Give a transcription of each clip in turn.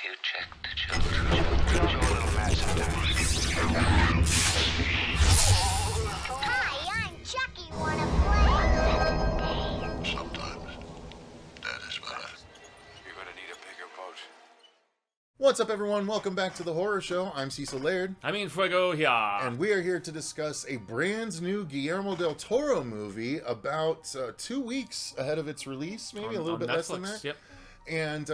you check the children? Show a little match sometimes. Hi, I'm Chucky. Wanna play? Sometimes. That is what You're gonna need a bigger boat. What's up, everyone? Welcome back to the Horror Show. I'm Cecil Laird. Jaime Fuego here. And we are here to discuss a brand new Guillermo del Toro movie about 2 weeks ahead of its release, maybe a little bit Netflix, less than that. Yep. And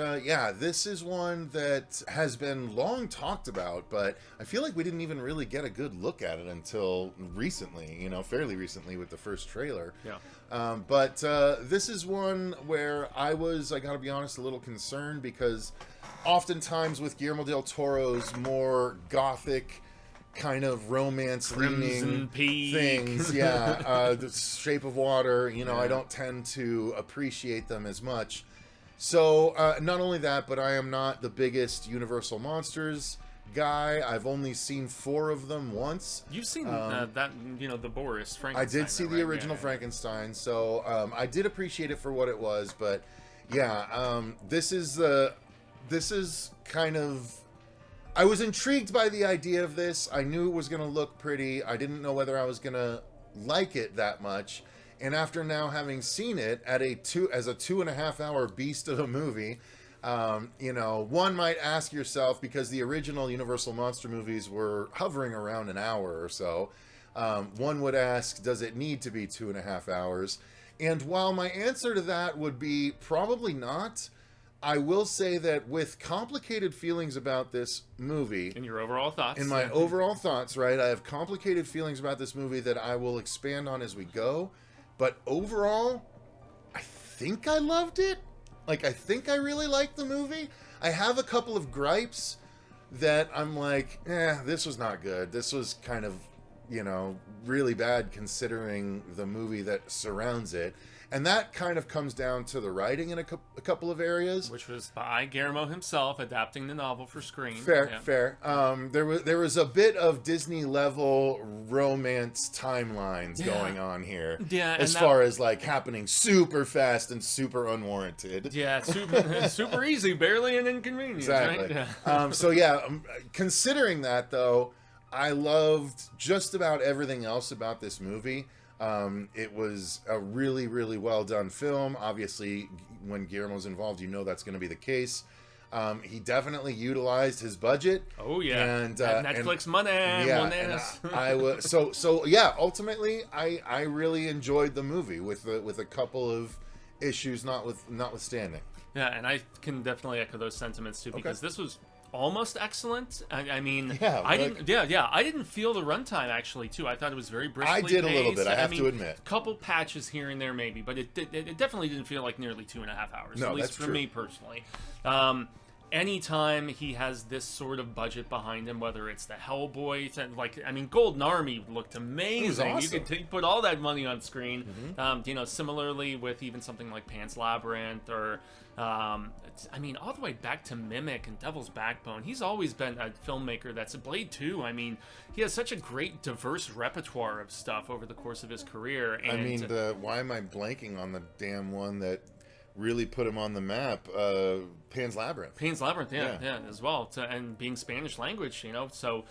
this is one that has been long talked about, but I feel like we didn't even really get a good look at it until recently, fairly recently with the first trailer. Yeah. But this is one where I gotta be honest, a little concerned because oftentimes with Guillermo del Toro's more gothic kind of romance-leaning things, The Shape of Water, I don't tend to appreciate them as much. So, not only that, but I am not the biggest Universal Monsters guy. I've only seen 4 of them once. You've seen the Boris Frankenstein. I did see the original Frankenstein, so I did appreciate it for what it was, but this is kind of... I was intrigued by the idea of this. I knew it was going to look pretty. I didn't know whether I was going to like it that much. And after now having seen it as a 2.5 hour beast of a movie, one might ask yourself, because the original Universal Monster movies were hovering around an hour or so, one would ask, does it need to be 2.5 hours? And while my answer to that would be probably not, I will say that with complicated feelings about this movie... In your overall thoughts. In my overall thoughts, right? I have complicated feelings about this movie that I will expand on as we go. But overall, I think I loved it. I think I really liked the movie. I have a couple of gripes that I'm like, this was not good. This was kind of, really bad considering the movie that surrounds it. And that kind of comes down to the writing in a couple of areas. Which was by Guillermo himself, adapting the novel for screen. Fair. There was a bit of Disney-level romance timelines going on here. Yeah. As far as, happening super fast and super unwarranted. Yeah, super easy, barely an inconvenience, exactly. Right? Yeah. Considering that, though, I loved just about everything else about this movie. It was a really, really well done film. Obviously, when Guillermo's involved, that's going to be the case. He definitely utilized his budget. Oh yeah, and Netflix money. Yeah, and I was ultimately, I really enjoyed the movie with a couple of issues notwithstanding. Yeah, and I can definitely echo those sentiments too, because this was almost excellent. I didn't feel the runtime actually too. I thought it was very briskly paced. I did a little bit. I have to admit, couple patches here and there maybe, but it definitely didn't feel like nearly 2.5 hours. No, at least that's for true. me personally. Anytime he has this sort of budget behind him, whether it's the Hellboy, Golden Army looked amazing. It was awesome. You could put all that money on screen. Mm-hmm. Similarly with even something like Pan's Labyrinth or all the way back to Mimic and Devil's Backbone. He's always been a filmmaker that's a Blade 2. He has such a great, diverse repertoire of stuff over the course of his career. And why am I blanking on the damn one that really put him on the map? Pan's Labyrinth. Pan's Labyrinth, yeah, as well. And being Spanish language, so...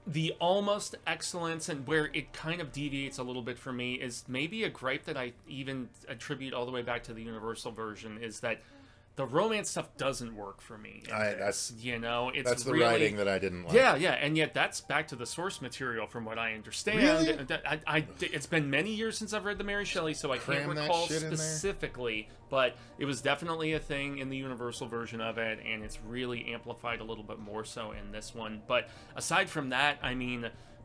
the almost excellence, and where it kind of deviates a little bit for me, is maybe a gripe that I even attribute all the way back to the Universal version, is that the romance stuff doesn't work for me. That's it's the really, writing that I didn't like. Yeah, and yet that's back to the source material from what I understand. Really? It's been many years since I've read the Mary Shelley, so I can't recall specifically, but it was definitely a thing in the Universal version of it, and it's really amplified a little bit more so in this one. But aside from that,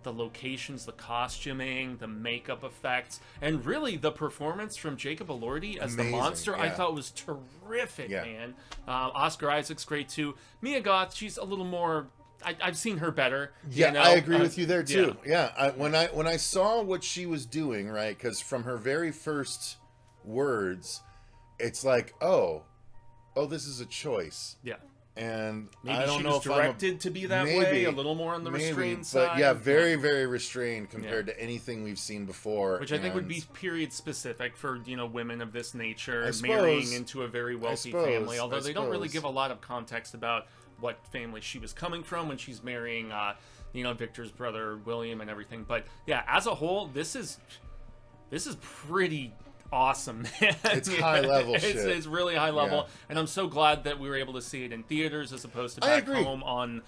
the locations, the costuming, the makeup effects, and really the performance from Jacob Elordi as the monster, I thought was terrific, man. Oscar Isaac's great too. Mia Goth, she's a little more... I've seen her better. I agree with you there too. When I saw what she was doing, right, because from her very first words, it's like, oh, this is a choice. Yeah. And Maybe I don't she know was if directed to be that way, a little more on the restrained side. But yeah, very, very restrained compared to anything we've seen before. Which I think would be period specific for, women of this nature suppose, marrying into a very wealthy family. Although they don't really give a lot of context about what family she was coming from when she's marrying, Victor's brother William and everything. But yeah, as a whole, this is pretty awesome, man. It's high level shit. It's really high level, and I'm so glad that we were able to see it in theaters as opposed to back home on,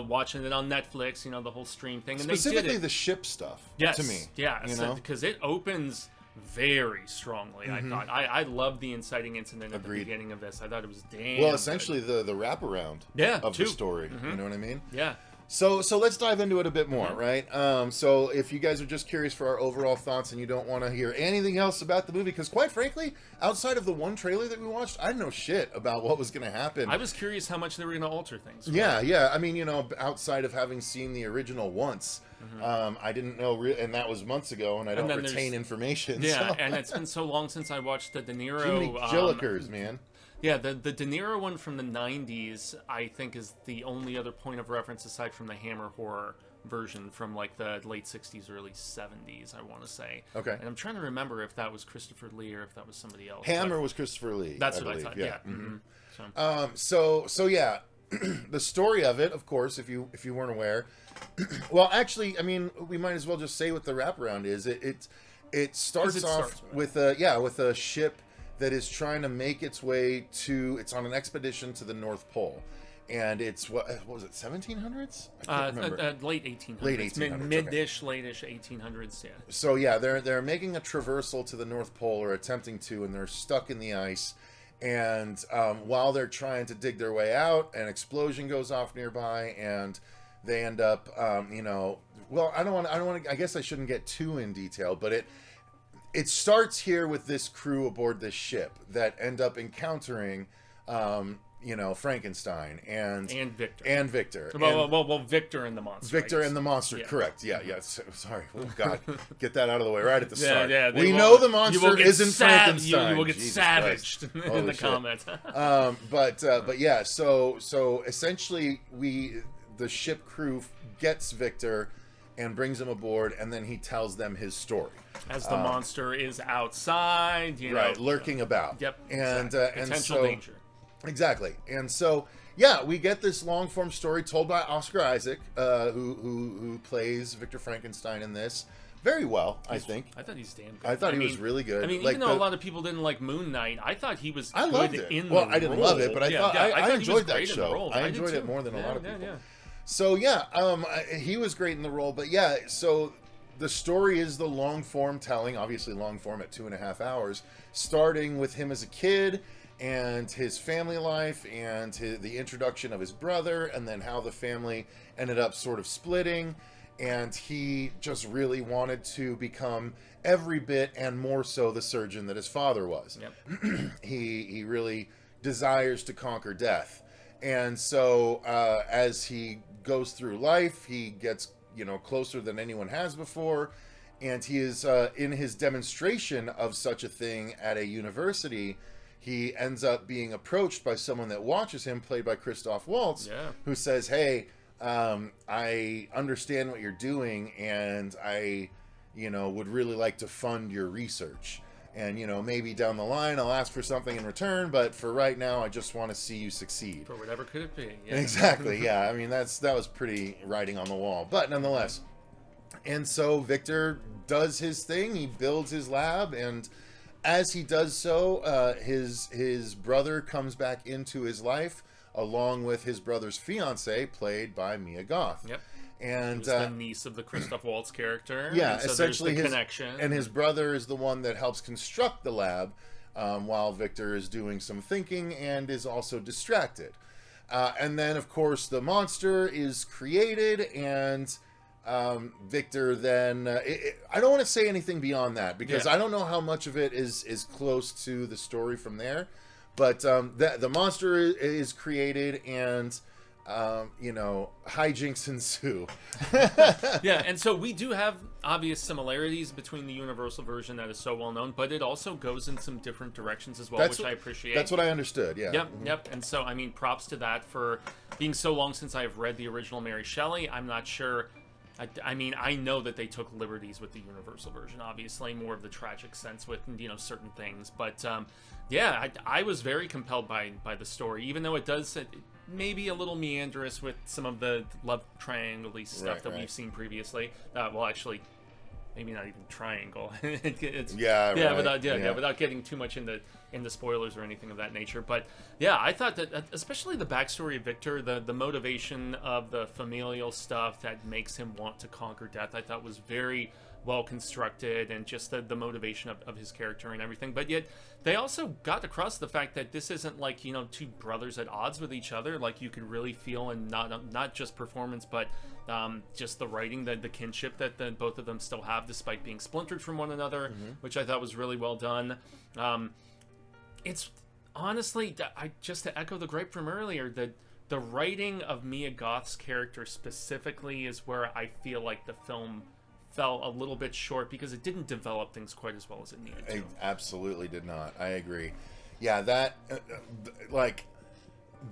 watching it on Netflix, the whole stream thing. And specifically they did it. The ship stuff, to me. Yeah, because it opens very strongly, I thought. I loved the inciting incident at the beginning of this. I thought it was damn well, essentially the wraparound of the story. You know what I mean? Yeah. So let's dive into it a bit more, right? So if you guys are just curious for our overall thoughts and you don't want to hear anything else about the movie, because quite frankly, outside of the one trailer that we watched, I didn't know shit about what was going to happen. I was curious how much they were going to alter things. Yeah. I mean, outside of having seen the original once, I didn't know, and that was months ago, and I don't retain information. Yeah, so. and it's been so long since I watched the De Niro. Too many Jillikers, man. Yeah, the De Niro one from the 90s, I think, is the only other point of reference aside from the Hammer horror version from, like, the late 60s, early 70s, I want to say. Okay. And I'm trying to remember if that was Christopher Lee or if that was somebody else. Hammer was Christopher Lee. That's I what believe. I thought, yeah. So yeah, the story of it, of course, if you weren't aware, well, actually, I mean, we might as well just say what the wraparound is. It starts off with a ship that is trying to make its way it's on an expedition to the North Pole. And it's, what was it, 1700s? I can't remember. Late 1800s. Late 1800s. Mid-ish, late-ish 1800s, yeah. So yeah, they're making a traversal to the North Pole, or attempting to, and they're stuck in the ice. And while they're trying to dig their way out, an explosion goes off nearby, and they end up, well, I don't want to, I guess I shouldn't get too in detail, but it starts here with this crew aboard this ship that end up encountering, Frankenstein and Victor. Well, Victor and the monster. Victor and the monster, correct. Yeah. Sorry. Oh, God. Get that out of the way right at the start. Yeah, we know the monster isn't Frankenstein. You will get savaged in the comments. But yeah, so essentially the ship crew gets Victor and brings him aboard, and then he tells them his story. As the monster is outside, lurking about. Yep. And potential danger. Exactly. And so, yeah, we get this long form story told by Oscar Isaac, who plays Victor Frankenstein in this very well, I think. I thought he's damn good. I thought he was really good. I mean, even though a lot of people didn't like Moon Knight, I thought he was good loved it. in well, the I didn't role. love it, but I enjoyed that show. show. I enjoyed it more than a lot of people. Yeah. So yeah, he was great in the role. But yeah, so the story is the long form telling, obviously long form at 2.5 hours, starting with him as a kid and his family life and the introduction of his brother, and then how the family ended up sort of splitting, and he just really wanted to become every bit and more so the surgeon that his father was. Yep. He really desires to conquer death. And so as he goes through life, he gets closer than anyone has before, and he is in his demonstration of such a thing at a university. He ends up being approached by someone that watches him, played by Christoph Waltz, who says, "Hey, I understand what you're doing, and I, would really like to fund your research. And, maybe down the line I'll ask for something in return, but for right now, I just want to see you succeed." For whatever could it be. Yeah. Exactly, yeah. I mean, that was pretty writing on the wall, but nonetheless. And so Victor does his thing. He builds his lab, and as he does so, his brother comes back into his life, along with his brother's fiancée, played by Mia Goth. Yep. And the niece of the Christoph Waltz character. Yeah, and so essentially there's the connection. And his brother is the one that helps construct the lab, while Victor is doing some thinking and is also distracted. And then, of course, the monster is created, and Victor then... I don't want to say anything beyond that, because I don't know how much of it is close to the story from there. But the monster is created, and... hijinks ensue. Yeah, and so we do have obvious similarities between the Universal version that is so well known, but it also goes in some different directions as well, which I appreciate. That's what I understood. Yeah. Yep. Yep. And so, I mean, props to that for being so long since I've read the original Mary Shelley. I'm not sure. I mean, I know that they took liberties with the Universal version, obviously, more of the tragic sense with, certain things. But, yeah, I was very compelled by the story, even though it does maybe a little meandrous with some of the love triangle-y stuff that we've seen previously. Well, actually, maybe not even triangle. Without getting too much into spoilers or anything of that nature. But yeah, I thought that especially the backstory of Victor, the motivation of the familial stuff that makes him want to conquer death, I thought was very well constructed, and just the motivation of his character and everything. But yet they also got across the fact that this isn't like, two brothers at odds with each other. Like, you could really feel, and not just performance, but just the writing, the kinship that both of them still have despite being splintered from one another, which I thought was really well done. It's honestly, just to echo the gripe from earlier, the writing of Mia Goth's character specifically is where I feel like the film fell a little bit short, because it didn't develop things quite as well as it needed to. It absolutely did not. I agree. Yeah, that like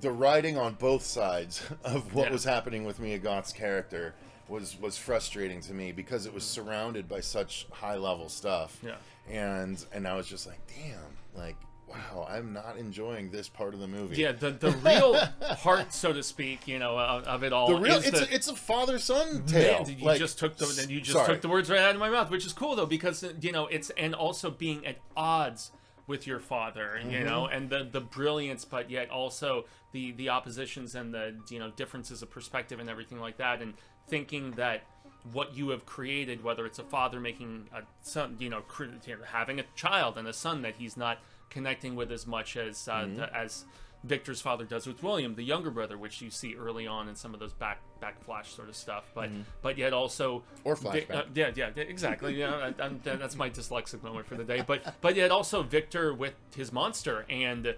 the writing on both sides of what was happening with Mia Goth's character was frustrating to me, because it was surrounded by such high level stuff. Yeah. And I was just like, damn, like, wow, I'm not enjoying this part of the movie. Yeah, the real heart, so to speak, of it all. It's a father-son tale. Man, you just took the words right out of my mouth, which is cool though, because it's, and also being at odds with your father, and the brilliance, but yet also the oppositions and the differences of perspective and everything like that, and thinking that what you have created, whether it's a father making a son, having a child and a son that he's not connecting with as much as Victor's father does with William, the younger brother, which you see early on in some of those backflash sort of stuff, but yet also, or flashback. Exactly. That's my dyslexic moment for the day. But yet also Victor with his monster, and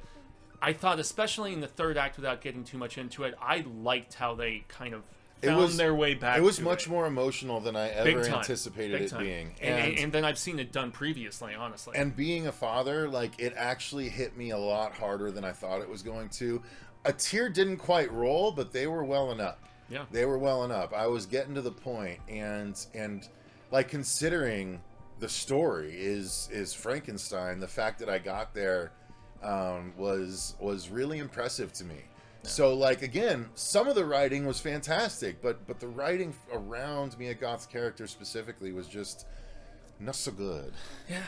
I thought, especially in the third act, without getting too much into it, I liked how they kind of found their way back. It was much more emotional than I ever anticipated it being, and then I've seen it done previously, honestly. And being a father, like, it actually hit me a lot harder than I thought it was going to. A tear didn't quite roll, but they were welling up. Yeah, they were welling up. I was getting to the point, and like, considering the story is Frankenstein, the fact that I got there was really impressive to me. Yeah. So, like, again, some of the writing was fantastic, but the writing around Mia Goth's character specifically was just not so good. Yeah.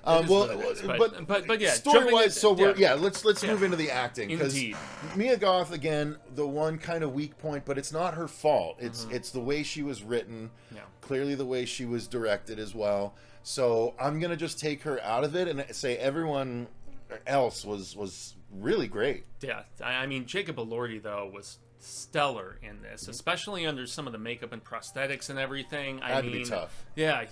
But yeah, story-wise, let's move into the acting, because Mia Goth, again, the one kind of weak point, but it's not her fault. It's the way she was written, clearly the way she was directed as well. So I'm gonna just take her out of it and say everyone else was really great. Yeah, I mean, Jacob Elordi, though, was stellar in this, especially under some of the makeup and prosthetics and everything. That'd be tough. Yeah,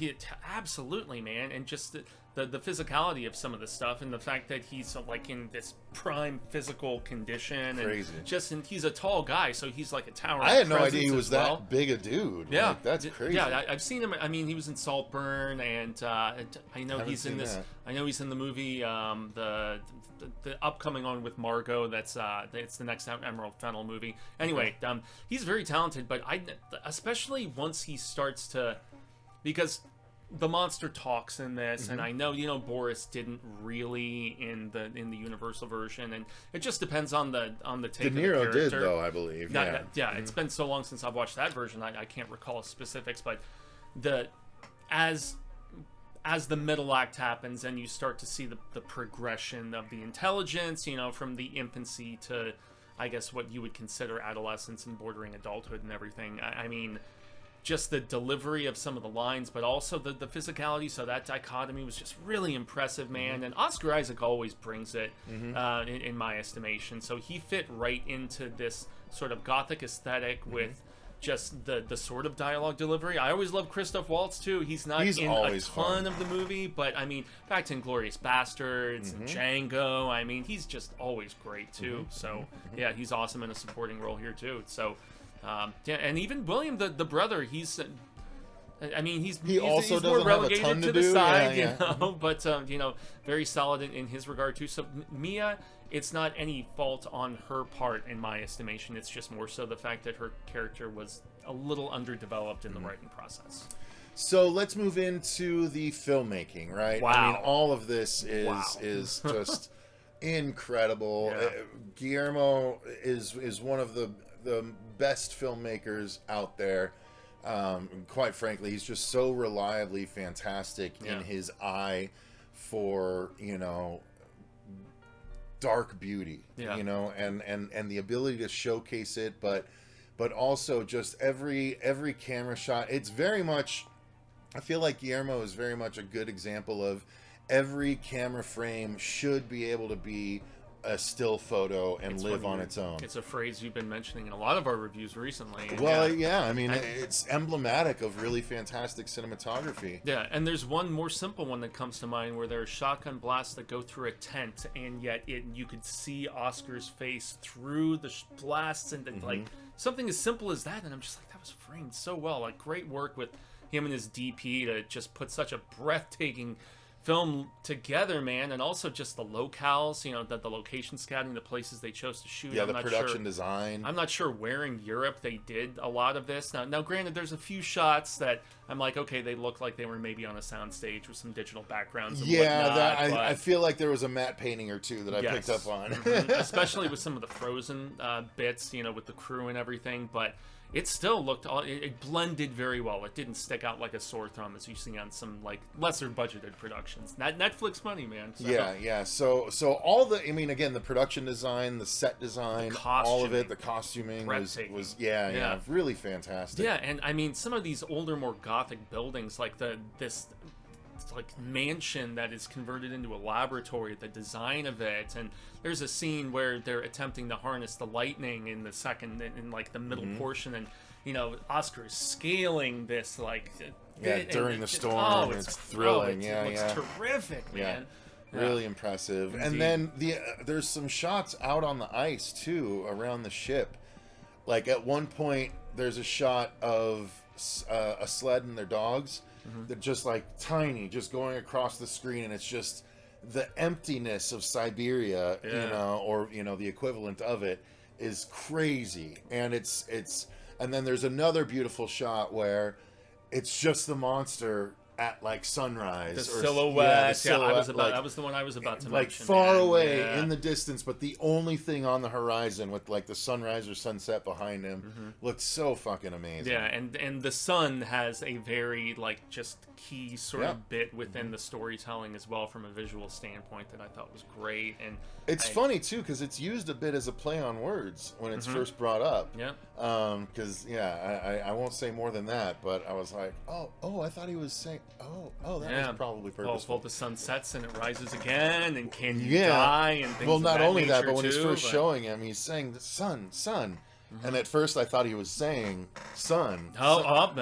absolutely, man. And just the physicality of some of the stuff, and the fact that he's like in this prime physical condition. Crazy. And he's a tall guy, so he's like a tower. I had no idea he was that big a dude. Yeah, like, that's crazy. Yeah, I've seen him. I mean, he was in Saltburn, and I know he's in this. I know he's in the movie, the upcoming one with Margot. That's it's the next Emerald Fennel movie. Anyway, he's very talented, but especially once he starts to, because the monster talks in this, and I know Boris didn't really in the Universal version, and it just depends on the take. De Niro of the did, though, I believe. Yeah, it's been so long since I've watched that version, I can't recall specifics, but as the middle act happens and you start to see the progression of the intelligence, from the infancy to, I guess, what you would consider adolescence and bordering adulthood and everything. I mean, just the delivery of some of the lines, but also the physicality. So that dichotomy was just really impressive, man. And Oscar Isaac always brings it, in my estimation. So he fit right into this sort of gothic aesthetic with just the sort of dialogue delivery. I always love Christoph Waltz too. He's in a ton of the movie, but I mean, back to Inglourious Bastards and Django. I mean, he's just always great too. So yeah, he's awesome in a supporting role here too. So and even William, the brother, he's I mean, he's also more doesn't have a relegated ton to to the do. side, Yeah, yeah. you know. But you know, very solid in his regard too. So Mia, it's not any fault on her part in my estimation. It's just more so the fact that her character was a little underdeveloped in the writing process. So let's move into the filmmaking, right? Wow. I mean, all of this is Wow. is just incredible. Yeah. Guillermo is one of the best filmmakers out there. Quite frankly, he's just so reliably fantastic in his eye for, you know, dark beauty, you know, and the ability to showcase it, but also just every camera shot. It's very much, I feel like Guillermo is very much a good example of every camera frame should be able to be a still photo and live on its own. It's a phrase you've been mentioning in a lot of our reviews recently. Well, yeah, I mean, it's emblematic of really fantastic cinematography. Yeah, and there's one more simple one that comes to mind where there are shotgun blasts that go through a tent, and yet you could see Oscar's face through the blasts, and like something as simple as that, and I'm just like, that was framed so well. Like, great work with him and his DP to just put such a breathtaking film together, man. And also just the locales, you know, the location scouting, the places they chose to shoot. Yeah, the production design. I'm not sure where in Europe they did a lot of this. Now granted, there's a few shots that I'm like, okay, they look like they were maybe on a soundstage with some digital backgrounds and whatnot, I feel like there was a matte painting or two that I picked up on. Especially with some of the frozen bits, you know, with the crew and everything, but it still looked, it blended very well. It didn't stick out like a sore thumb as you see on some like lesser budgeted productions. Netflix money, man. So. Yeah. So all the, I mean, again, the production design, the set design, all of it, the costuming was really fantastic. Yeah, and I mean, some of these older, more gothic buildings, like this like mansion that is converted into a laboratory, the design of it, and there's a scene where they're attempting to harness the lightning in the second, in like the middle portion, and you know, Oscar is scaling this like during the storm. It's thrilling. It looks terrific, man. Really impressive. Indeed. And then there's some shots out on the ice too around the ship. Like at one point, there's a shot of a sled and their dogs. They're just like tiny, just going across the screen, and it's just the emptiness of Siberia, you know, or you know, the equivalent of it is crazy. And and then there's another beautiful shot where it's just the monster at like sunrise. The silhouette. That was the one I was about to like mention. Far away in the distance, but the only thing on the horizon with like the sunrise or sunset behind him looked so fucking amazing. Yeah, and the sun has a very like just key sort of bit within the storytelling as well from a visual standpoint that I thought was great. And it's funny too because it's used a bit as a play on words when it's first brought up. Yeah. Because I won't say more than that, but I was like, oh, I thought he was saying, that was probably purposeful. Well, the sun sets and it rises again, and can you die and things. Well, not of only that, nature but when he's too, first showing him, he's saying sun. And at first, I thought he was saying "son." Nice.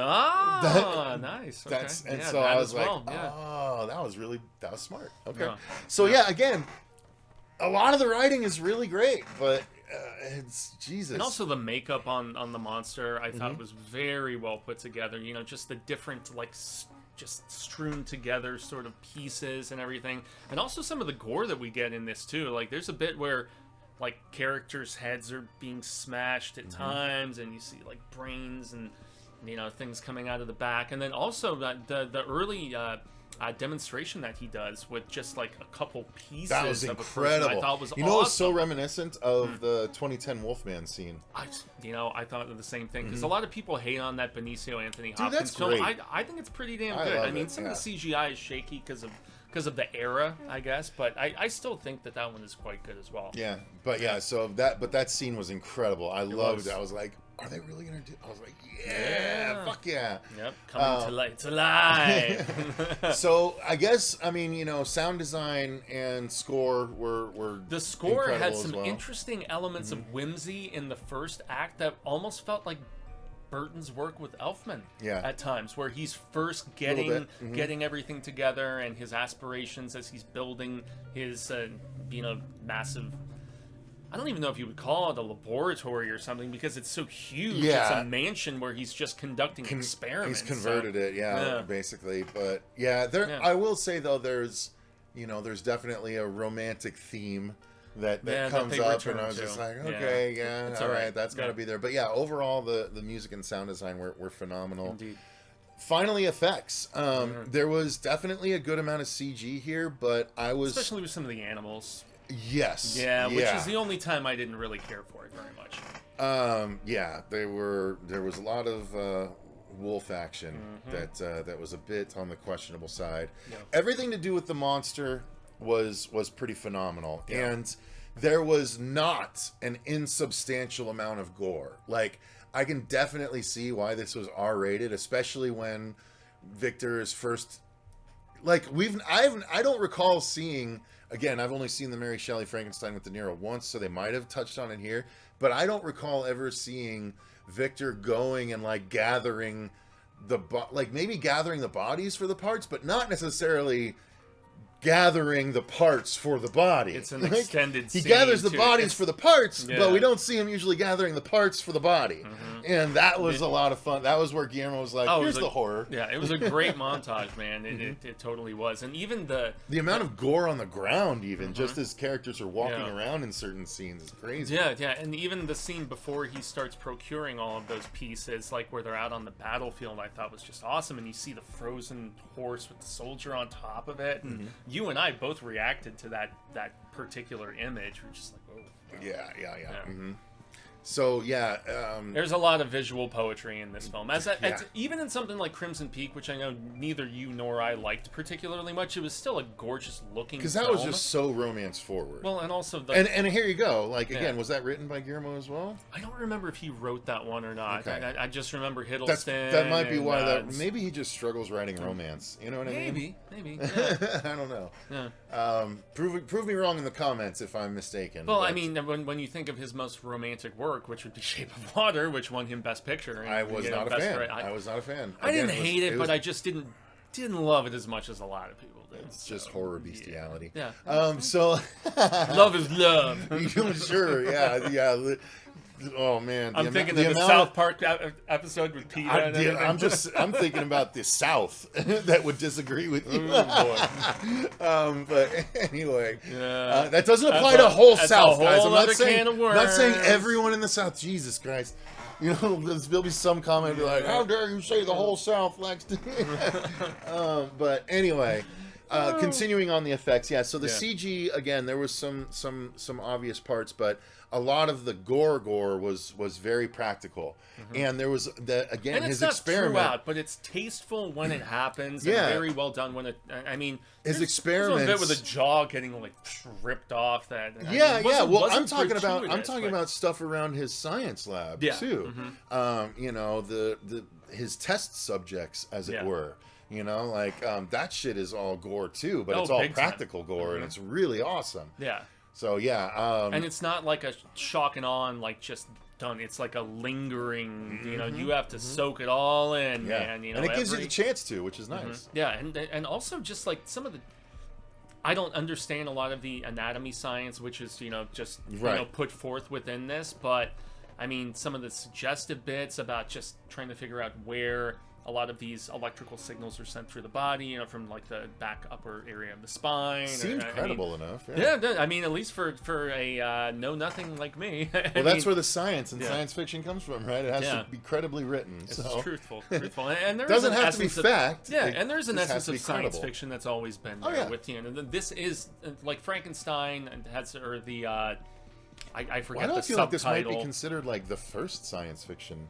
Okay. So I was like, that was smart. Okay. Yeah. So again, a lot of the writing is really great, but it's Jesus. And also the makeup on the monster, I thought was very well put together. You know, just the different like just strewn together sort of pieces and everything, and also some of the gore that we get in this too. Like, there's a bit where like characters' heads are being smashed at times, and you see like brains and you know things coming out of the back, and then also the early demonstration that he does with just like a couple pieces. That was of incredible. A person I thought was awesome. It was so reminiscent of the 2010 Wolfman scene. I thought the same thing because a lot of people hate on that Benicio Anthony Hopkins that's film. great. I think it's pretty damn good. I mean, some of the CGI is shaky because of the era, I guess, but I still think that one is quite good as well. Yeah, but that scene was incredible. I loved it. I was like, are they really gonna do? I was like, fuck yeah. Yep, coming to life. So I guess sound design and score were the score had some well. Interesting elements of whimsy in the first act that almost felt like Burton's work with Elfman at times, where he's first getting everything together and his aspirations as he's building his massive I don't even know if you would call it a laboratory or something because it's so huge. Yeah. It's a mansion where he's just conducting experiments. He's converted it, basically. But yeah, I will say though, there's definitely a romantic theme that comes up, and I was just like, okay, all right, that's got to be there. But yeah, overall, the music and sound design were phenomenal. Indeed. Finally, effects. There was definitely a good amount of CG here, but especially with some of the animals. Yes. Yeah, which is the only time I didn't really care for it very much. There was a lot of wolf action that was a bit on the questionable side. Yeah. Everything to do with the monster was pretty phenomenal, and there was not an insubstantial amount of gore. Like, I can definitely see why this was R-rated, especially when Victor is first. Like, I don't recall seeing. Again, I've only seen the Mary Shelley Frankenstein with De Niro once, so they might have touched on it here. But I don't recall ever seeing Victor going and like gathering maybe gathering the bodies for the parts, but not necessarily gathering the parts for the body. It's an extended He scene gathers the bodies for the parts, but we don't see him usually gathering the parts for the body. And that was a lot of fun. That was where Guillermo was like, here's the horror. Yeah, it was a great montage, man. It totally was. And even the amount of gore on the ground, even just as characters are walking around in certain scenes, is crazy. Yeah. And even the scene before he starts procuring all of those pieces, like where they're out on the battlefield, I thought was just awesome. And you see the frozen horse with the soldier on top of it. And you and I both reacted to that particular image. We're just like, oh. Yeah. So there's a lot of visual poetry in this film. Even in something like Crimson Peak, which I know neither you nor I liked particularly much, it was still a gorgeous looking. Because that was just so romance forward. Well, and also and here you go. Like again, was that written by Guillermo as well? I don't remember if he wrote that one or not. Okay. I just remember Hiddleston. That might be why. Maybe he just struggles writing romance. You know what I mean? Maybe. Yeah. I don't know. Yeah. Prove me wrong in the comments if I'm mistaken. Well, I mean, when you think of his most romantic work, which would be Shape of Water, which won him Best Picture. And, I was not a fan. I was not a fan. I didn't hate it, but I just didn't love it as much as a lot of people did. It's just horror bestiality. Yeah. So love is love. Sure. Yeah. Oh man, I'm thinking of the South Park episode with Pete. I'm thinking about the South that would disagree with you. But anyway, that doesn't apply to whole South, guys. I'm not saying everyone in the South. Jesus Christ. You know, there'll be some comment be like, "How dare you say the whole South likes to?" But anyway. Continuing on the effects, so the CG again, there was some obvious parts, but a lot of the gore was very practical, and there was his experiment. Throughout, but it's tasteful when it happens, and very well done when it. I mean, his experiment. There's a bit with a jaw getting like ripped off. Well, I'm talking about stuff around his science lab too. You know, his test subjects, as it were. You know, like that shit is all gore too, but it's all practical gore, and it's really awesome. Yeah. So and it's not like a shock and awe, like just done. It's like a lingering. You know, you have to soak it all in, man. You know, and it gives you the chance to, which is nice. Yeah, and also just like some of the. I don't understand a lot of the anatomy science, which is just put forth within this, but I mean some of the suggestive bits about just trying to figure out where a lot of these electrical signals are sent through the body, from like the back upper area of the spine. Seems credible enough. Yeah, I mean, at least for a know-nothing like me. Well, that's where the science and science fiction comes from, right? It has to be credibly written. It's truthful. And there doesn't have to be fact. And there's an essence of science fiction that's always been there with this is like Frankenstein or the I forget the subtitle. Why do I feel like this might be considered like the first science fiction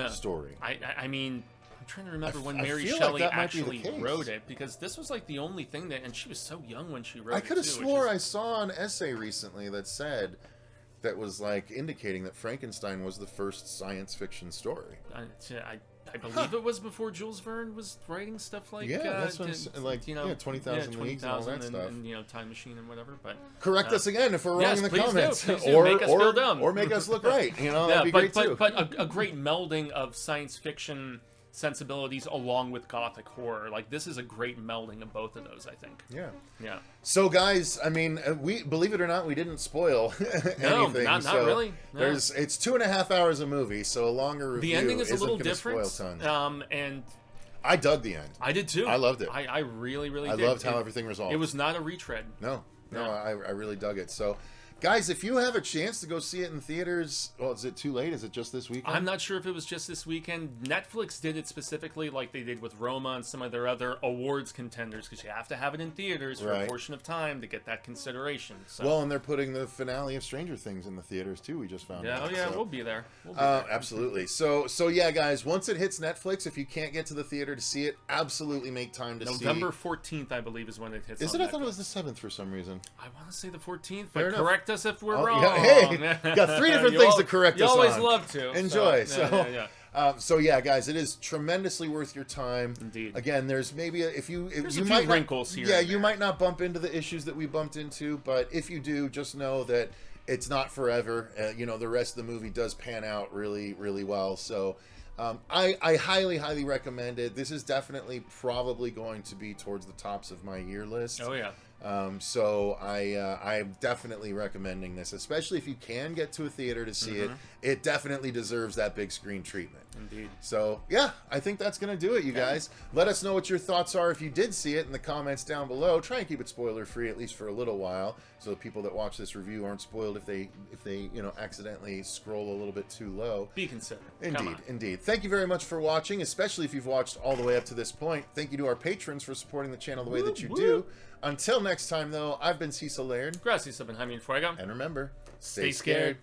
story? I mean. I'm trying to remember when Mary Shelley actually wrote it, because this was like the only thing and she was so young when she wrote it. I could have swore I saw an essay recently that was like indicating that Frankenstein was the first science fiction story. I believe it was before Jules Verne was writing stuff like that's when 20,000 Leagues and all that stuff, and Time Machine and whatever. But correct us again if we're wrong in the comments, or make us feel dumb, or make us look right. That'd be great too. But a great melding of science fiction sensibilities along with gothic horror. Like, this is a great melding of both of those, I think. Yeah. Yeah. So, guys, I mean, we believe it or not, we didn't spoil anything. Not so really. No. It's 2.5 hours of movie, so a longer review. The ending is a little gonna different. spoil tons. And I dug the end. I did too. I loved it. I really, really I did. loved how everything resolved. It was not a retread. No, No. I really dug it. So, guys, if you have a chance to go see it in theaters, well, is it too late? Is it just this weekend? I'm not sure if it was just this weekend. Netflix did it specifically like they did with Roma and some of their other awards contenders, because you have to have it in theaters for a portion of time to get that consideration. So. Well, and they're putting the finale of Stranger Things in the theaters, too, we just found out. Oh, yeah, so. we'll be there. We'll be there. Absolutely. So, yeah, guys, once it hits Netflix, if you can't get to the theater to see it, absolutely make time to see it. November 14th, I believe, is when it hits. Is on it? Netflix. I thought it was the 7th for some reason. I want to say the 14th, Fair but enough. correct us if we're Oh, wrong. yeah, hey, got 3 different things to correct us on. You always love to. Enjoy. So, Yeah, guys, it is tremendously worth your time. Indeed. Again, there's maybe There's you a few might wrinkles not, here Yeah, and you there. might not bump into the issues that we bumped into, but if you do, just know that it's not forever. The rest of the movie does pan out really, really well. So, I highly, highly recommend it. This is definitely probably going to be towards the tops of my year list. Oh yeah. So I'm definitely recommending this, especially if you can get to a theater to see it. It definitely deserves that big screen treatment. Indeed. So yeah, I think that's gonna do it, you guys. Let us know what your thoughts are if you did see it in the comments down below. Try and keep it spoiler free at least for a little while, so the people that watch this review aren't spoiled if they accidentally scroll a little bit too low. Be considerate. Come on. Indeed. Thank you very much for watching, especially if you've watched all the way up to this point. Thank you to our patrons for supporting the channel the way that you do. Until next time, though, I've been Cecil Laird. Gracias, Jaime and Fuego. And remember, Stay scared.